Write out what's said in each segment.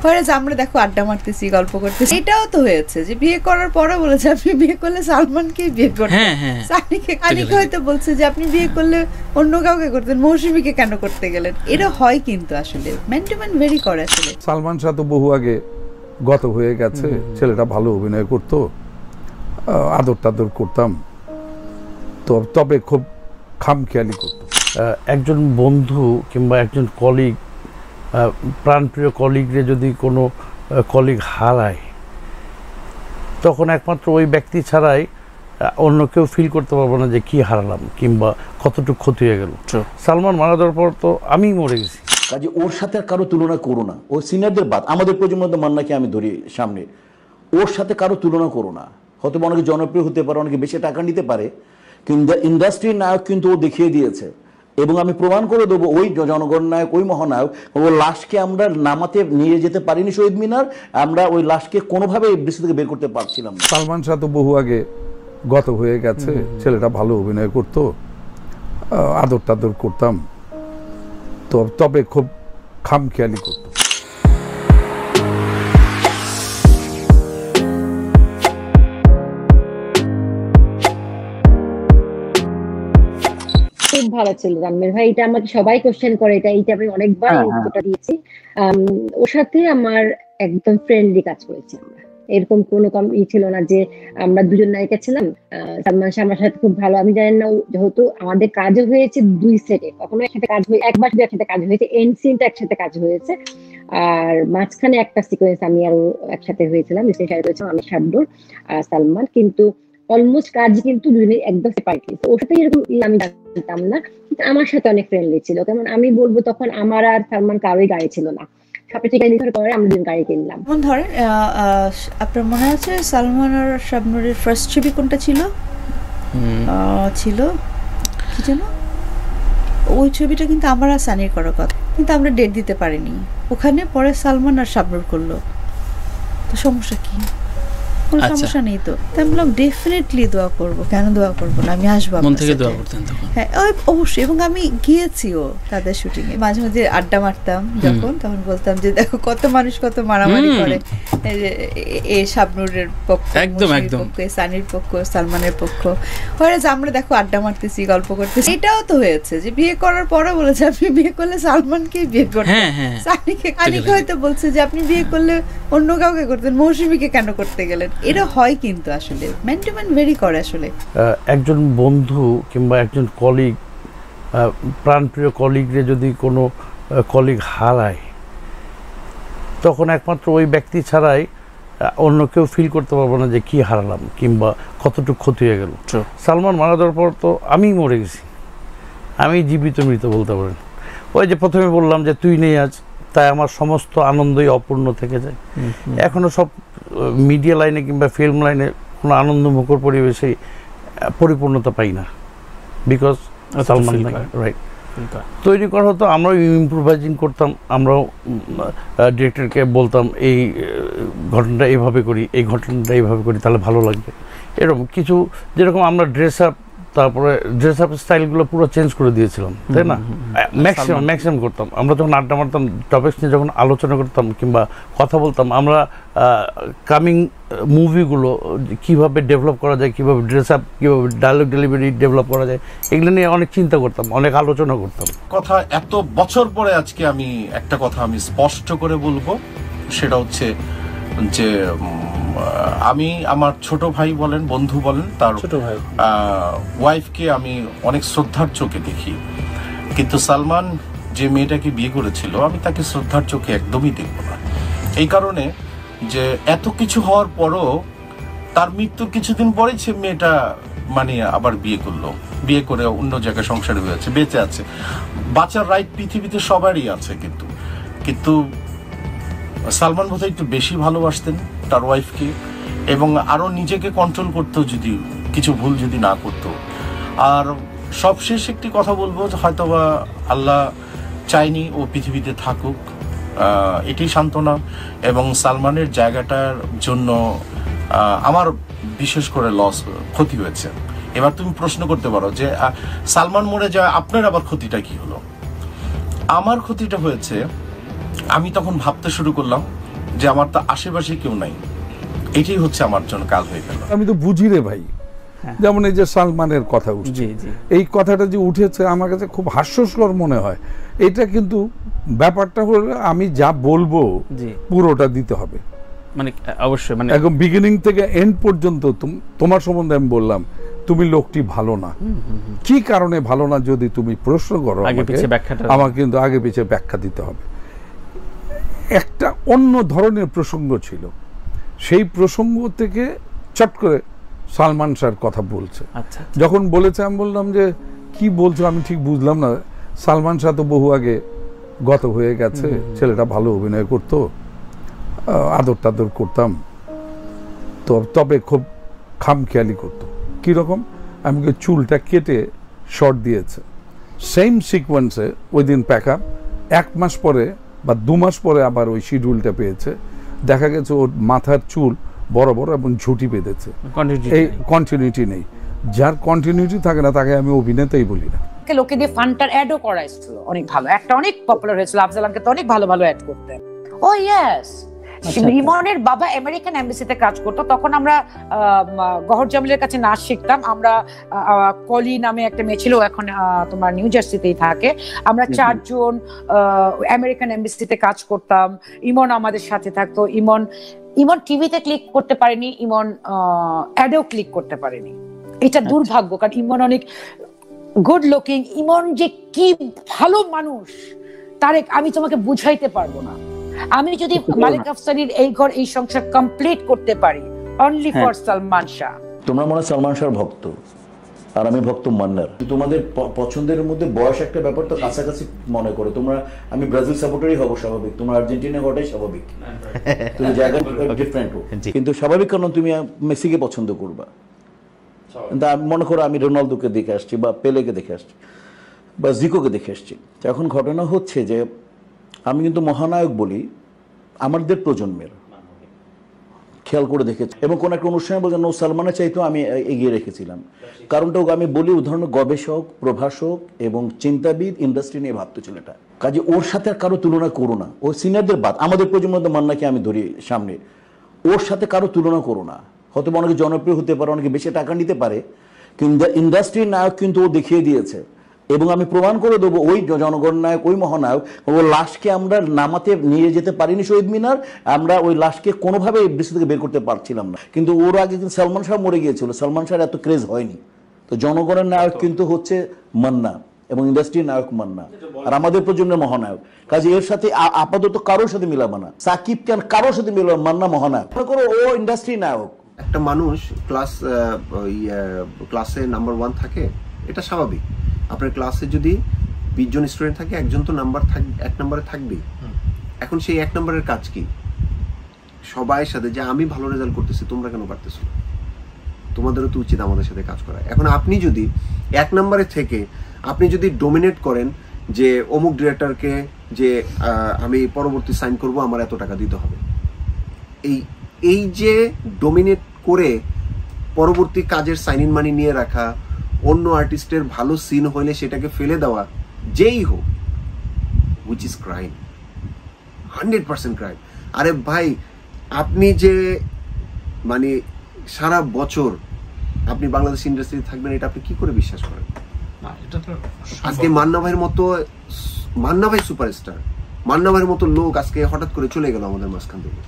পরে যে আমরা দেখো আড্ডা মারতেছি, গল্প করতেছি। এটাও তো হয়েছে যে বিয়ে করার পরে বলেছে আপনি বিয়ে করলে সালমানকেই বিয়ে করতেন। সানিকে হয়তো বলছে যে আপনি বিয়ে করলে অন্য কাউকে করতেন, মৌসুমীকে কেন করতে গেলেন। এটা হয় কিন্তু আসলে ম্যান টু ম্যান ভেরি করে। আসলে সালমান শাহ তো বহু আগে গত হয়ে গেছে। ছেলেটা ভালো অভিনয় করতো, আদর টাদর করতাম, তো তবে খুব খামখেয়ালি করতো। একজন বন্ধু কিংবা একজন কলিগ, প্রাণপ্রিয় কলিগরে যদি কোনো কলিগ হারায়, তখন একমাত্র ওই ব্যক্তি ছাড়াই অন্য কেউ ফিল করতে পারবো না যে কি হারালাম কিংবা কতটুকু ক্ষতি হয়ে গেল। সালমান মারা যাওয়ার পর তো আমিই মরে গেছি। কাজে ওর সাথে আর কারো তুলনা করো না। ও সিনিয়রদের বাদ, আমাদের প্রজন্মের মান্নাকে আমি ধরি সামনে, ওর সাথে কারো তুলনা করো না। হয়তো অনেকে জনপ্রিয় হতে পারে, অনেকে বেশি টাকা নিতে পারে, কিন্তু ইন্ডাস্ট্রির নায়ক কিন্তু ও দেখিয়ে দিয়েছে। এবং আমি প্রমাণ করে দেবো, ওই জনগণ নায়ক, ওই মহানায়ক, ও লাশকে আমরা নামাতে নিয়ে যেতে পারিনি শহীদ মিনার, আমরা ওই লাশকে কোনোভাবে বৃষ্টি থেকে বের করতে পারছিলাম না। সালমান শাহ তো বহু আগে গত হয়ে গেছে। ছেলেটা ভালো অভিনয় করতো, আদর টাদর করতাম, তো তবে খুব খামখেয়ালি করতো। খুব ভালো ছিল রানবীর ভাই, এটা আমাকে সবাই কোশ্চেন করে, এটা আমি অনেকবার উত্তরটা দিয়েছি। ওর সাথে আমার একদম ফ্রেন্ডলি কাজ করেছি আমরা, এরকম কোনো ছিল না যে আমরা দুজন নায়িকা ছিলাম। সালমান শাহ আমার সাথে খুব ভালো, আমি জানি না, যেহেতু আমাদের কাজও হয়েছে 2 সেটে, কখনো একসাথে কাজ হয়ে একবার শুধু একসাথে কাজ হয়েছে, এন্ড সিনটা একসাথে কাজ হয়েছে, আর মাঝখানে একটা সিকোয়েন্স আমি আরো একসাথে হয়েছিলাম, আমি শাবনুর আর সালমান, কিন্তু অলমোস্ট কাজ কিন্তু দুজনে একদম সেপারেটলি। ওর সাথে এরকম আমি জানতাম না, কিন্তু আমার সাথে অনেক ফ্রেন্ডলি ছিল। কেমন আমি বলবো, তখন আমার আর সালমান কারোই গাড়ি ছিল না, আপনার মনে আছে সালমান আর শাবনুরের ফার্স্ট ছবি কোনটা ছিল? ছিল কি যেন, ওই ছবিটা কিন্তু আমার আর সানির করার কথা, কিন্তু আমরা ডেট দিতে পারিনি ওখানে। পরে সালমান আর শাবনুর করলো, তো সমস্যা কি? কোনো সমস্যা নেই তো। তাই বললাম ডেফিনেটলি দোয়া করবো, কেন দোয়া করবো না, আমি আসবো। হ্যাঁ অবশ্যই, এবং আমি গিয়েছিও তাদের শুটিং এ, মাঝে মাঝে আড্ডা মারতাম যখন, তখন বলতাম যে দেখো কত মানুষ কত মারামারি করে, এ শাবনুরের পক্ষ, সানির পক্ষ, সালমানের পক্ষ, হয় যে আমরা দেখো আড্ডা মারতেছি, গল্প করতেছি। এটাও তো হয়েছে যে বিয়ে করার পরে বলেছে আপনি বিয়ে করলে সালমানকেই বিয়ে করতেন। সানিকে হয়তো বলছে যে আপনি বিয়ে করলে অন্য কাউকে করতেন, মৌসুমীকে কেন করতে গেলেন। এটা হয় কিন্তু আসলে ম্যান টু ম্যান ভেরি করে। আসলে একজন বন্ধু কিংবা একজন কলিগ, প্রাণপ্রিয় কলিগরে যদি কোনো কলিগ হারায়, তখন একমাত্র ওই ব্যক্তি ছাড়াই অন্য কেউ ফিল করতে পারবো না যে কি হারালাম কিংবা কতটুকু ক্ষতি হয়ে গেল। সালমান মারা যাওয়ার পর তো আমিই মরে গেছি, আমি জীবিত মৃত বলতে পারেন। ওই যে প্রথমে বললাম যে তুই নেই আজ, তাই আমার সমস্ত আনন্দই অপূর্ণ থেকে যায়। এখনো সব মিডিয়া লাইনে কিংবা ফিল্ম লাইনে কোনো আনন্দমুখর পরিবেশে পরিপূর্ণতা পাই না, বিকজ সালমান রাইট তৈরি করা হতো। আমরাও ইম্প্রোভাইজিং করতাম, আমরাও ডিরেক্টরকে বলতাম এই ঘটনাটা এইভাবে করি, এই ঘটনাটা এইভাবে করি, তাহলে ভালো লাগবে। এরকম কিছু, যেরকম আমরা ড্রেস আপ, তারপরে ড্রেস আপ স্টাইলগুলো পুরো চেঞ্জ করে দিয়েছিলাম, তাই না? ম্যাক্সিমাম করতাম আমরা যখন আড্ডা মারতাম, টপিকস নিয়ে যখন আলোচনা করতাম কিংবা কথা বলতাম, আমরা কামিং মুভিগুলো কীভাবে ডেভেলপ করা যায়, কীভাবে ড্রেস আপ, কীভাবে ডায়লগ ডেলিভারি ডেভেলপ করা যায়, এগুলো নিয়ে অনেক চিন্তা করতাম, অনেক আলোচনা করতাম। কথা এত বছর পরে আজকে আমি একটা কথা আমি স্পষ্ট করে বলবো, সেটা হচ্ছে যে আমি আমার ছোট ভাই বলেন, বন্ধু বলেন, তার ছোট ভাই ওয়াইফকে আমি অনেক শ্রদ্ধার চোখে দেখি, কিন্তু সালমান যে মেয়েটাকে বিয়ে করেছিল আমি তাকে শ্রদ্ধার চোখে একদমই দেখব না। এই কারণে যে এত কিছু হওয়ার পরও তার মৃত্যুর কিছুদিন পরেই সে মেয়েটা মানে আবার বিয়ে করলো, বিয়ে করে অন্য জায়গায় সংসার হয়েছে, বেঁচে আছে। বাঁচার রাইট পৃথিবীতে সবারই আছে, কিন্তু সালমান বোধহয় একটু বেশি ভালোবাসতেন তার ওয়াইফকে, এবং আরো নিজেকে কন্ট্রোল করতো যদি কিছু ভুল যদি না করতো। আর সবশেষ একটি কথা বলবো, হয়তোবা আল্লাহ চাইনি ও পৃথিবীতে থাকুক, এটি সান্ত্বনা। এবং সালমানের জায়গাটার জন্য আমার বিশেষ করে ক্ষতি হয়েছে। এবার তুমি প্রশ্ন করতে পারো যে সালমান মরে যায়, আপনার আবার ক্ষতিটা কি হলো? আমার ক্ষতিটা হয়েছে, আমি তখন ভাবতে শুরু করলাম যে আমার তো আশেপাশে কেউ নাই, এটাই হচ্ছে আমার জন্য কাল হয়ে গেল। আমি তো বুঝি রে ভাই, যেমন এই যে সালমানের কথা উঠছে, এই কথাটা যে উঠেছে আমার কাছে খুব হাস্যস্কর মনে হয়। এটা কিন্তু ব্যাপারটা হলো আমি যা বলবো পুরোটা দিতে হবে, মানে অবশ্যই, মানে একদম বিগিনিং থেকে এন্ড পর্যন্ত। তোমার সম্বন্ধে আমি বললাম তুমি লোকটি ভালো না, কি কারণে ভালো না যদি তুমি প্রশ্ন করো আমাকে কিন্তু আগে পিছে ব্যাখ্যা দিতে হবে। একটা অন্য ধরনের প্রসঙ্গ ছিল, সেই প্রসঙ্গ থেকে চট করে সালমান শাহর কথা বলছে। যখন বলেছে আমি বললাম যে কি বলছো আমি ঠিক বুঝলাম না, সালমান শাহ তো বহু আগে গত হয়ে গেছে, ছেলেটা ভালো অভিনয় করতো, আদর টাদর করতাম, তো তবে খুব খামখেয়ালি করতো। কীরকম? আমি চুলটা কেটে শর্ট দিয়েছে, সেম সিকোয়েন্সে ওই দিন প্যাক আপ, 1 মাস পরে বা 2 মাস পরে আবার ওই শিডিউলটা পেয়েছে, দেখা গেছে ওর মাথার চুল বড় বড় এবং ঝুঁটি বেঁধেছে। এই কন্টিনিউটি নেই, যার কন্টিনিউটি থাকে না তাকে আমি অভিনেতাই বলি না। লোকে দিয়ে ফান্টার অ্যাডও করাইছিল, অনেক ভালো, একটা অনেক পপুলার হয়েছিল, আফজালামকে তো অনেক ভালো ভালো অ্যাড করতেন। ও ইয়েস, ইমনের বাবা আমেরিকান এমবাসিতে কাজ করতো, তখন আমরা গহর জামিলের কাছে নাচ শিখতাম। আমরা কলি নামে একটা মেয়ে ছিল, এখন তোমার নিউ জার্সিতেই থাকে, আমরা 4 জন আমেরিকান এমবাসিতে কাজ করতাম। ইমন আমাদের সাথে থাকতো। ইমন টিভিতে ক্লিক করতে পারেনি, ইমন অ্যাডেও ক্লিক করতে পারেনি, এটা দুর্ভাগ্য, কারণ ইমন অনেক গুড লুকিং। ইমন যে কি ভালো মানুষ তারেক, আমি তোমাকে বুঝাইতে পারবো না। আমি যদি মালিক আফসারির এই ঘর এই সংসার কমপ্লিট করতে পারি অনলি ফর সালমান শাহ। তোমরা মনে সালমান শাহর ভক্ত আর আমি ভক্ত মান্নার, তোমাদের পছন্দের মধ্যে বয়স একটা ব্যাপার তো কাছাকাছি মনে করো তোমরা। আমি ব্রাজিল সাপোর্টারই হব স্বাভাবিক, তোমার আর্জেন্টিনা হওয়াটাই স্বাভাবিক, তুমি জায়গা ডিফারেন্ট হোক, কিন্তু স্বাভাবিক কারণ তুমি মেসিকে পছন্দ করবা। মনে করো আমি রোনালদোকে দেখে আসছি বা পেলেকে দেখে আসছি বা জিকোকে দেখে আসছি। এখন ঘটনা হচ্ছে যে আমি কিন্তু মহানায়ক বলি আমাদের প্রজন্মের, খেয়াল করে দেখেছি, এবং কোন একটা অনুষ্ঠানে বলছেন নো সালমানের চাইতেও আমি এগিয়ে রেখেছিলাম। কারণটা আমি বলি উদাহরণ, গবেষক, প্রভাষক এবং চিন্তাবিদ, ইন্ডাস্ট্রি নিয়ে ভাবতো ছেলেটা, কাজে ওর সাথে আর কারো তুলনা করো না। ও সিনিয়রদের বাদ, আমাদের প্রজন্মের মান্নাকে আমি ধরি সামনে, ওর সাথে কারো তুলনা করো না। হয়তো অনেকে জনপ্রিয় হতে পারে, অনেকে বেশি টাকা নিতে পারে, কিন্তু ইন্ডাস্ট্রির নায়ক কিন্তু ও দেখিয়ে দিয়েছে, এবং আমি প্রমাণ করে দেবো ওই জনগণ নায়ক, ওই মহানায়ক, ওই লাশকে আমরা নামাতে নিয়ে যেতে পারিনি শহীদ মিনার, আমরা ওই লাশকে কোনোভাবে বৃষ্টি থেকে বের করতে পারছিলাম না। কিন্তু ওর আগে কিন্তু সালমান শাহ মরে গিয়েছিল, সালমান শাহের এত ক্রেজ হয়নি। তো জনগণের নায়ক কিন্তু হচ্ছে মান্না এবং ইন্ডাস্ট্রির নায়ক মান্না, আর আমাদের প্রজন্মের মহানায়ক। কাজে এর সাথে আপাতত কারোর সাথে মিলাবো না, সাকিব খান কারোর সাথে মিলাবো, মান্না মহানায়ক মনে করো, ও ইন্ডাস্ট্রি নায়ক। একটা মানুষ ক্লাসে নাম্বার 1 থাকে, এটা স্বাভাবিক। আপনার ক্লাসে যদি 20 জন স্টুডেন্ট থাকে, একজন তো এক নম্বরে থাকবেই। এখন সেই 1 নম্বরের কাজ কি? সবাই সাথে যে আমি ভালো রেজাল্ট করতেছি, তোমরা কেন পারতেছো? তোমাদেরও তো উচিত আমাদের সাথে কাজ করা। এখন আপনি যদি 1 নম্বরে থেকে আপনি যদি ডোমিনেট করেন যে অমুক ডিরেক্টরকে যে আমি পরবর্তী সাইন করব, আমার এত টাকা দিতে হবে, এই যে ডোমিনেট করে পরবর্তী কাজের সাইন ইন মানি নিয়ে রাখা, অন্য আর্টিস্টের ভালো সিন হইলে সেটাকে ফেলে দেওয়া, যেই হোক, which is crime, 100% crime। আরে ভাই, আপনি যে মানে সারা বছর আপনি বাংলাদেশ ইন্ডাস্ট্রিতে থাকবেন, এটা আপনি কি করে বিশ্বাস করেন? আজকে মান্না ভাই সুপারস্টার, মান্না ভাইয়ের মতো লোক আজকে হঠাৎ করে চলে গেল আমাদের মাঝখান থেকে।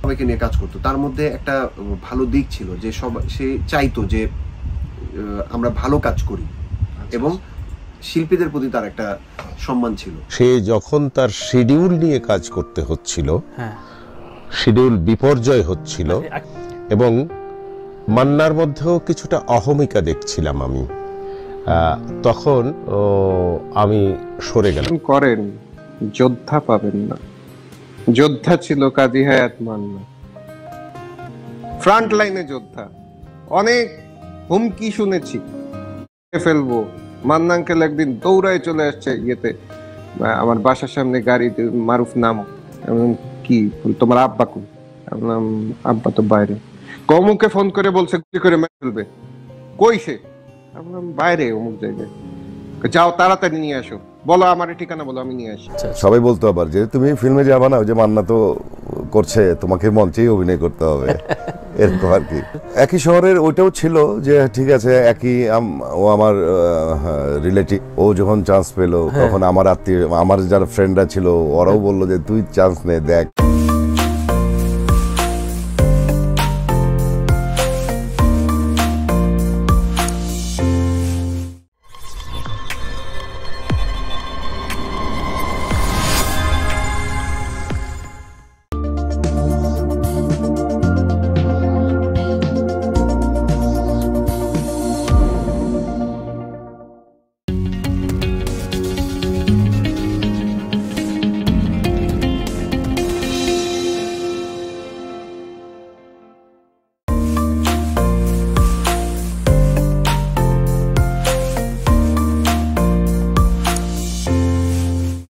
সবাইকে নিয়ে কাজ করতো, তার মধ্যে একটা ভালো দিক ছিল যে সে চাইতো যে আমরা ভালো কাজ করি, এবং শিল্পীদের প্রতি তার একটা সম্মান ছিল। সে যখন তার শিডিউল নিয়ে কাজ করতে হচ্ছিল, শিডিউল বিপর্যয় হচ্ছিল, এবং মান্নার মধ্যেও কিছুটা অহমিকা দেখছিলাম আমি, তখন আমি সরে গেলাম। করেন যোদ্ধা পাবেন না, যোদ্ধা ছিল কাজী হায়াত মান্না, ফ্রন্ট লাইনে যোদ্ধা। অনেক হুমকি শুনেছি, ফেলবো। মান্না আঙ্কেল একদিন দৌড়ায় চলে আসছে ইয়েতে, আমার বাসার সামনে গাড়িতে, মারুফ নাম, কি তোমার আব্বা কোন? আব্বা তো বাইরে। কমুকে ফোন করে বলছে গুলি করে মেরে ফেলবে। কই সে? বাইরে অমুক জায়গায়। যাও তাড়াতাড়ি নিয়ে আসো, বলো আমার ঠিকানা বলো, আমি নিয়ে আসি। সবাই বলতো আবার যে তুমি ফিল্মে যাবা না, ওই যে মান্না তো করছে, তোমাকে মঞ্চেই অভিনয় করতে হবে, এরকম আর কি। একই শহরের ওইটাও ছিল যে ঠিক আছে একই, ও আমার রিলেটিভ, ও যখন চান্স পেলো তখন আমার আত্মীয়, আমার যারা ফ্রেন্ডরা ছিল ওরাও বললো যে তুই চান্স নে, দেখ।